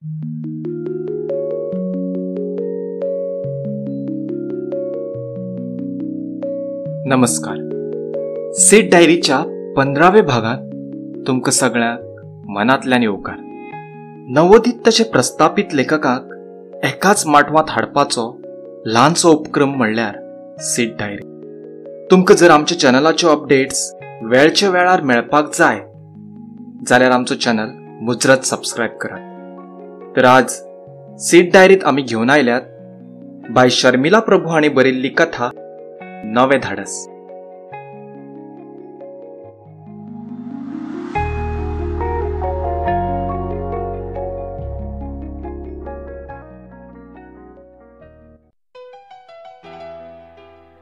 नमस्कार. सीड डायरीच्या 15व्या भागात तुमका सगळ्यांक मनातल्यान येवकार. नवोदित तशे प्रस्थापित लेखकाक एकाच माटवांत हाडपाचो ल्हानसो उपक्रम म्हणल्यार सीड डायरी. तुमकां जर आमच्या चॅनलाच्यो अपडेट्स वेळच्या वेळार मेळपाक जाय जाल्यार आमचो चॅनल मुजरत सबस्क्रायब करात. तर आज सीड डायरीत आमी घेवन आयल्यात बाय शर्मिला प्रभू हांणी बरयल्ली कथा नवे धाडस.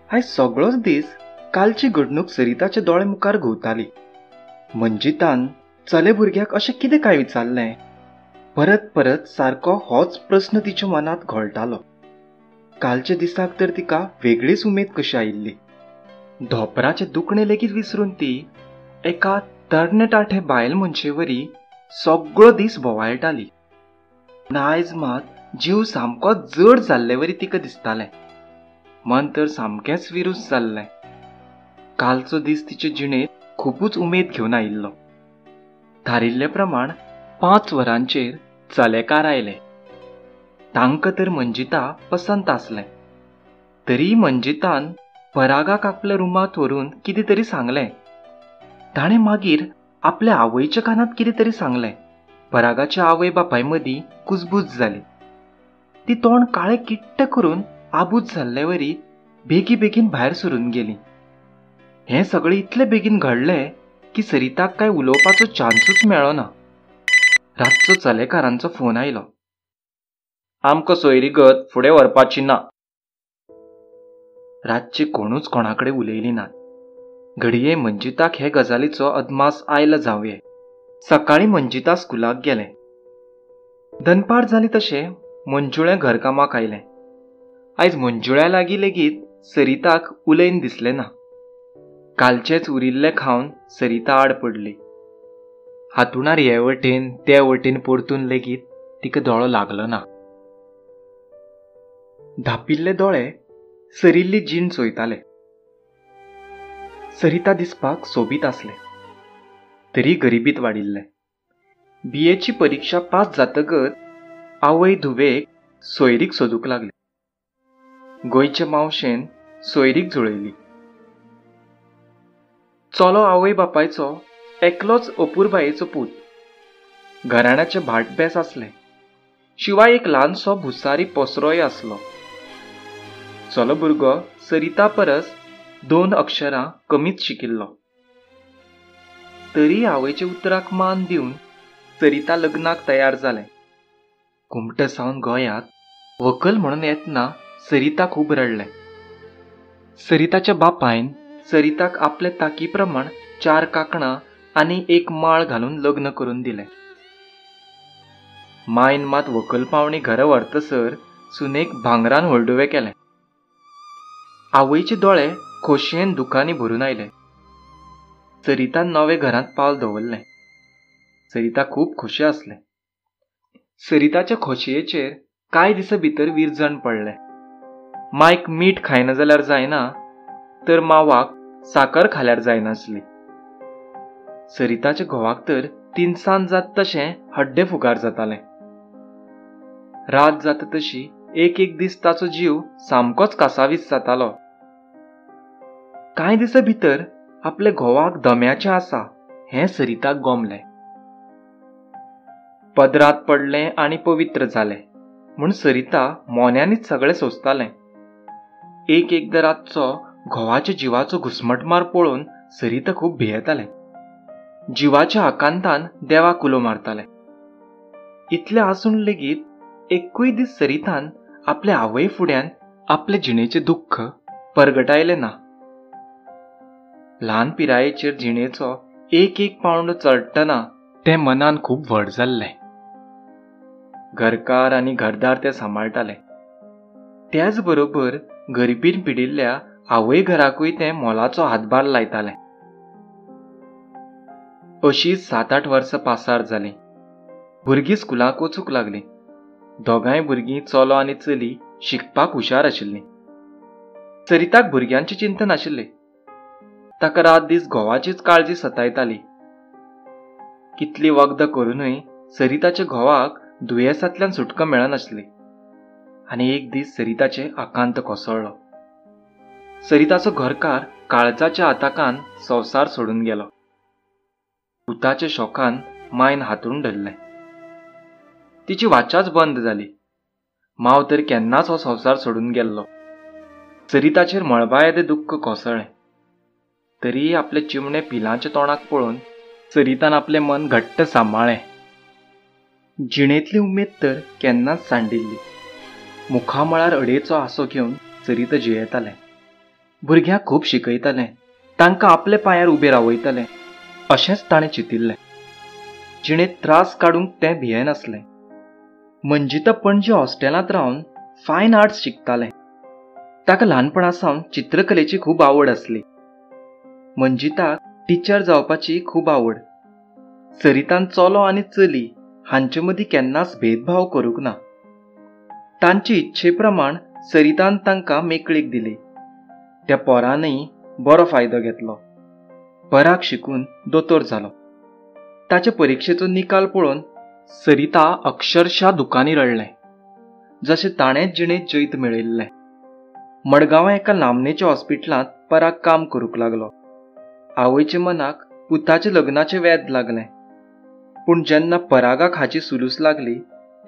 आयज सगळोच दीस कालची घडणूक सरिताच्या दोळे मुखार घुंवताली. मंजितान चले भुरग्याक अशें कितें काय विचारलें. परत परत सारको होच प्रस्न तिच्या मनात घोळटालो. कालच्या दिसाक तर तिका वेगळीच उमेद कशी आयिल्ली. धोपराचे दुखणे लेगीत विसरून ती एका तरणे बायल मनशेवरी सगळो दीस भोंवाळटाली. आयज मात जीव सामको जड जाल्लेवरी तिका दिसतालें. मन तर सामकेंच विरूस जाल्लें. कालचो दीस तिचे जिणेंत खूबच उमेद घेवन आयिल्लो. थारिल्ले प्रमाण 5 वरांचेर चलेकार आयले. तांकां तर मंजिता पसंत आसलें. तरी मंजितान परागाक आपल्या रुमांत व्हरून कितें तरी सांगलें. ताणें मागीर आपल्या आवयच्या कानात कितें तरी सांगलें. परागाच्या आवय बापाय मदीं कुजबूज जाली. ती तोंड काळें किट्ट करून आबूज जाल्लेवरी बेगीन भायर सरून गेली. हें सगळें इतलें बेगीन घडलें की सरिताक काय उलोवपाचो चान्सूच मेळ्ळो ना. रातचो चलेकारांचो फोन आयलो. आमकां सोयरीगत फुडें व्हरपाची ना. रातची कोणूच कोणाकडेन उलयली नात. घडये मंजिताक हे गजालीचो अदमास आयलो जावये. सकाळी मंजिता स्कुलाक गेलें. दनपार जाली तशें मंजुळें घरकामाक आयलें. आयज मंजुळ्या लागीं लेगीत सरिताक उलयन दिसलें ना. कालचेच उरिल्लें खावन सरिता आड पडली. हातुणार हे वटेन ते वटेन परतून लेगीत तिका दोळो लागलो ना. धापिल्ले दोळे सरिल्ली जीण चोयताले. सरिता दिसपाक सोबीत आसलें. तरी गरिबीत वाडिल्लें. बीएची परीक्षा पास जातकच आवय धुवेक सोयरीक सोदूंक लागली. गोंयचे मावशेन सोयरीक जुळयली. चलो आवय बापायचो एकलोच अपुरबायेचो पूत. घराण्याचे भाटबेस आसलें. शिवाय एक ल्हानसो भुसारी पसरोय आसलो. चलो भुरगो सरिता परस 2 अक्षरां कमीच शिकिल्लो. तरी आवयचे उतराक मान दिवन सरिता लग्नाक तयार जालें. कुमठे सावन गोंयांत व्हंकल म्हणून येतना सरिता खूब रडलें. सरिताच्या बापायन सरिताक आपले ताकी प्रमाण 4 कांकणां आनी 1 माळ घालून लग्न करून दिलें. मायन मात व्हंकल पावणी घरा व्हरतसर सुनेक भांगरान व्हळडुवें केलें. आवयचे दोळे खोशयेन दुखांनी भरून आयले. सरितान नवे घरांत पावल दवरलें. सरिता खूब खोशी आसलें. सरिताच्या खोशयेचेर कांय दिसा भितर विरजण पडलें. मायक मीठ खायना जाल्यार जायना, तर मावाक साकर खाल्यार जायनासली. सरिताच्या घोवाक तर तिनसांज जात तशें हड्डे फुगार जातालें. रात जाता तशी एक दीस ताचो जीव सामकोच कासावीस जातालो. कांय दिसा भितर आपले घोवाक दम्याचें आसा हें सरिताक गोमलें. पदरांत पडलें आनी पवित्र जालें म्हूण सरिता मोन्यांनीच सगळें सोंसतालें. एकदां रातचो घोवाच्या जिवाचो घुस्मटमार पळोवन सरिता खूब भियेतालें. जिवाच्या आकांतान देवाक उलो मारतालें. इतलें आसून लेगीत एकूय दीस सरितान आपल्या आवय फुड्यान आपले जिणेचें दुख्ख परगटायलें ना. ल्हान पिरायेचेर जिणेचो एक पावंडो चडटना तें मनान खूब व्हड जाल्लें. घरकार आनी घरदार तें सांबाळटालें. त्याच बरोबर गरिबीन पिडिल्ल्या आवय घराकूय तें मोलाचो हातभार लायतालें. अशींच 7-8 वर्सां पासार जालीं. भुरगीं स्कुलाक वचूंक लागलीं. दोगांय भुरगीं चलो आनी चली शिकपाक हुशार आशिल्लीं. सरिताक भुरग्यांची चिंता नाशिल्ली. ताका रात दीस घोवाचीच काळजी सतायताली. कितली वखदां करूनय सरिताच्या घोवाक दुयेंसांतल्यान सुटका मेळनासली. आनी एक दीस सरिताचे आकांत कोसळ्ळो. सरिताचो घरकार काळजाच्या आताकान संवसार सोडून गेलो. भुताच्या शोकान मायन हातरून धरलें. तिची वाचाच बंद जाली. माव तर केन्नाच हो संवसार सोडून गेल्लो. सरिताचेर मळबा येदे दुख्ख कोसळ्ळें. तरी आपले चिमणे पिलांच्या तोंडाक पळोवन सरितान आपलें मन घट्ट सांबाळ्ळें. जिणेंतली उमेद तर केन्नाच सांडिल्ली. मुखामळार अडेचो आसो घेवन सरिता जियेतालें. भुरग्यांक खूब शिकयतालें, तांकां आपल्या पांयार उबे रावयतालें अशेंच ताणें चिंतिल्लें. जिणेंत त्रास काडूंक तें भियेनासलें. मंजिता पणजे हॉस्टेलांत रावन फायन आर्ट्स शिकतालें. ताका ल्हानपणासावन चित्रकलेची खूब आवड आसली. मंजिताक टिचर जावपाची खूब आवड. सरितान चलो आनी चली हांचे मदीं केन्नाच भेदभाव करूंक ना. तांचे इच्छे प्रमाण सरितान तांकां मेकळीक दिली. त्या पोरानय बरो फायदो घेतलो. पराक शिकून दोतोर जालो. ताचे परिक्षेचो निकाल पळोवन सरिता अक्षरशा दुकानी रडलें. जशें ताणेंच जिणेंत जैत मेळयिल्लें. मडगांवां एका नामनेच्या हॉस्पिटलांत पराक काम करूंक लागलो. आवयच्या मनाक पुताच्या लग्नाचें वेद लागलें. पूण जेन्ना परागाक हाची सुलूस लागली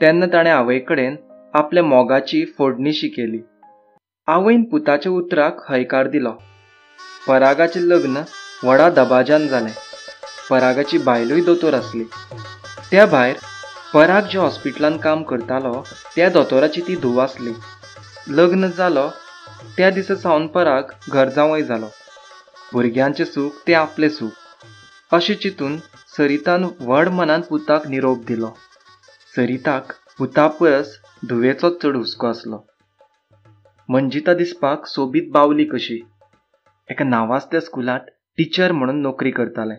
तेन्ना ताणें आवय कडेन आपल्या मोगाची फोडणीशी केली. आवयन पुताच्या उतराक हयकार दिलो. परागाचें लग्न व्हडा दबाज्यान जालें. परागाची बायलूय दोतोर आसली. त्या भायर पराग ज्या हॉस्पिटलांत काम करतालो त्या दोतोराची ती धूव आसली. लग्न जालो त्या दिसा सावन पराग घर जावंय जालो. भुरग्यांचें सूख तें आपलें सूख अशें चिंतून सरितान व्हड मनान पुताक निरोप दिलो. सरिताक पुता परस धुवेचोच चड हुस्को आसलो. मंजिता दिसपाक सोबीत बावली कशी. एका नांवाजत्या स्कुलांत टिचर म्हणून नोकरी करतालें.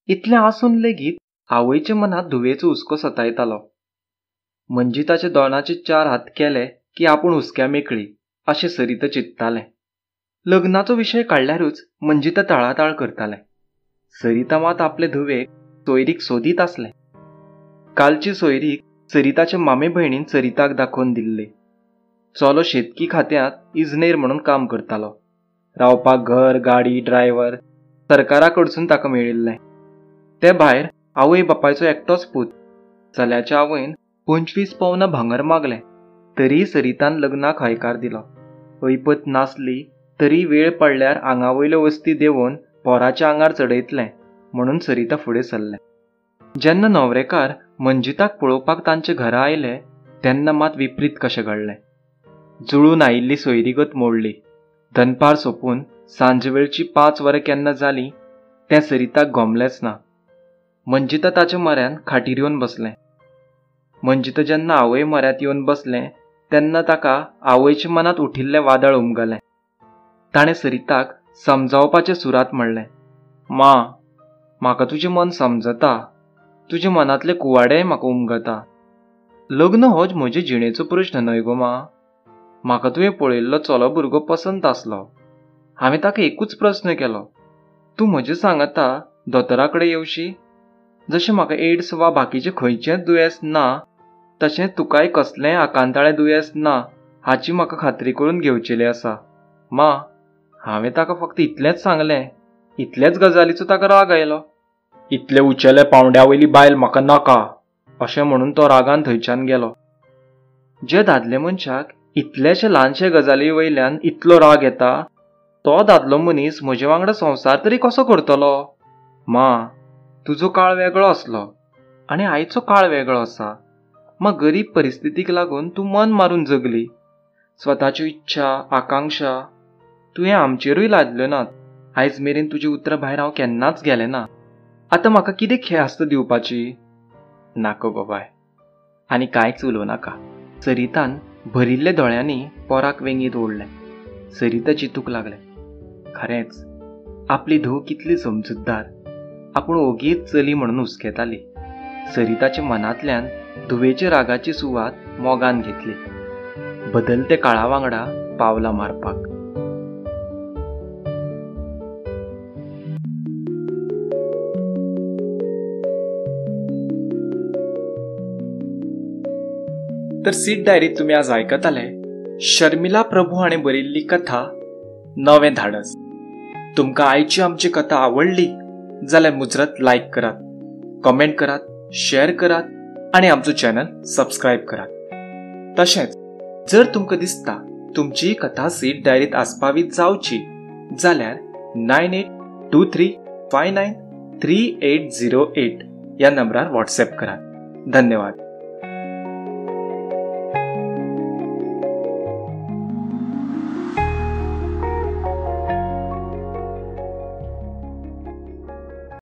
इतलें आसून लेगीत आवयच्या मनात धुवेचो हुस्को सतायतालो. मंजिताच्या दोनाचे 4 हात केले की आपूण हुस्क्या मेकळी अशें सरिता चिंत्तालें. लग्नाचो विशय काडल्यारूच मंजिता ताळाताळ करतालें. सरिता मात आपले धुवेक सोयरीक सोदीत आसलें. कालची सोयरीक सरिताच्या मामे भयणीन सरिताक दाखोवन दिल्ली. चलो शेतकी खात्यांत इजनेर म्हणून काम करतालो. रावपाक घर, गाडी, ड्रायव्हर सरकारा कडसून ताका मेळिल्लें. ते भायर आवय बापायचो एकटोच पूत. चल्याच्या आवयन 25 पवनां भांगर मागलें तरी सरितान लग्नाक हयकार दिलो. ऐपत नासली तरी वेळ पडल्यार आंगावयल्यो वस्ती देंवोवन पोराच्या आंगार चडयतलें म्हणून सरिता फुडें सरलें. जेन्ना न्हवरेकार मंजिताक पळोवपाक तांचे घरा आयले तेन्ना मात विपरीत कशें घडलें. जुळून आयिल्ली सोयरीगत मोडली. दनपार सोंपून सांजवेळची 5 वरां केन्ना जालीं तें सरिताक गोमलेंच ना. मंजिता ताच्या म्हऱ्यान खाटीर येवन बसलें. मंजिता जेन्ना आवय म्हऱ्यांत येवन बसलें तेन्ना ताका आवयच्या मनांत उठिल्लें वादळ उमगलें. ताणें सरिताक समजावपाच्या सुरात म्हणलें, मा, म्हाका तुजें मन समजता. तुजे मनांतले कुवाडेय म्हाका उमगता. लग्न हो म्हजे जिणेचो प्रश्न न्हय गो मा. म्हाका तुवें पळयल्लो चलो भुरगो पसंत आसलो. हांवें ताका एकूच प्रस्न केलो, तूं म्हजें सांगता दोतोरा कडेन येवशी. जशें म्हाका एड्स वा बाकीचें खंयचेंच दुयेंस ना तशें तुकाय कसलेंय आकांताळें दुयेंस ना हाची म्हाका खात्री करून घेवचेली आसा. मा, हांवें ताका फक्त इतलेंच सांगलें. इतलेच गजालीचो ताका राग आयलो. इतले उंचेले पावंड्यावयली बायल म्हाका नाका अशें म्हणून तो रागान थंयच्यान गेलो. जे दादले मनशाक इतलेशे ल्हानशे गजाली वयल्यान इतलो राग येता तो दादलो मनीस म्हजे वांगडा संवसार तरी कसो करतलो. मा, तुजो काळ वेगळो आसलो आनी आयचो काळ वेगळो आसा. मग गरीब परिस्थितीक लागून तूं मन मारून जगली. स्वताच्यो इच्छा, आकांक्षा तुवें आमचेरूय लादल्यो नात. आयज मेरेन तुजी उतरां भायर हांव केन्नाच गेलें ना. आतां म्हाका कितें ख्यास्त दिवपाची. नाका गो बाय. आनी कांयच उलोव नाका. सरितान भरिल्ल्या दोळ्यांनी पोराक वेंगीत ओडलें. सरिता चिंतूंक लागलें, खरेंच आपली धूव कितली समजूतदार. आपूण ओगीच चली म्हणून हुस्केताली. सरिताच्या मनांतल्यान धुवेच्या रागाची सुवात मोगान घेतली. बदलते काळा वांगडा पावलां मारपाक. तर सीड डायरीत तुम्ही आज आयकताले शर्मिला प्रभू हाणें बरयल्ली कथा नवें धाडस. तुमकां आयची आमची कथा आवडली जाल्यार मुजरत लायक करात, कमेंट करात, शेअर करात आणि आमचो चॅनल सबस्क्राईब करात. तशेंच जर तुमकां दिसता तुमची कथा सीड डायरीत आसपावीत जावची जाल्यार 9823593808 ह्या नंबरार व्हॉट्सॲप करात. धन्यवाद.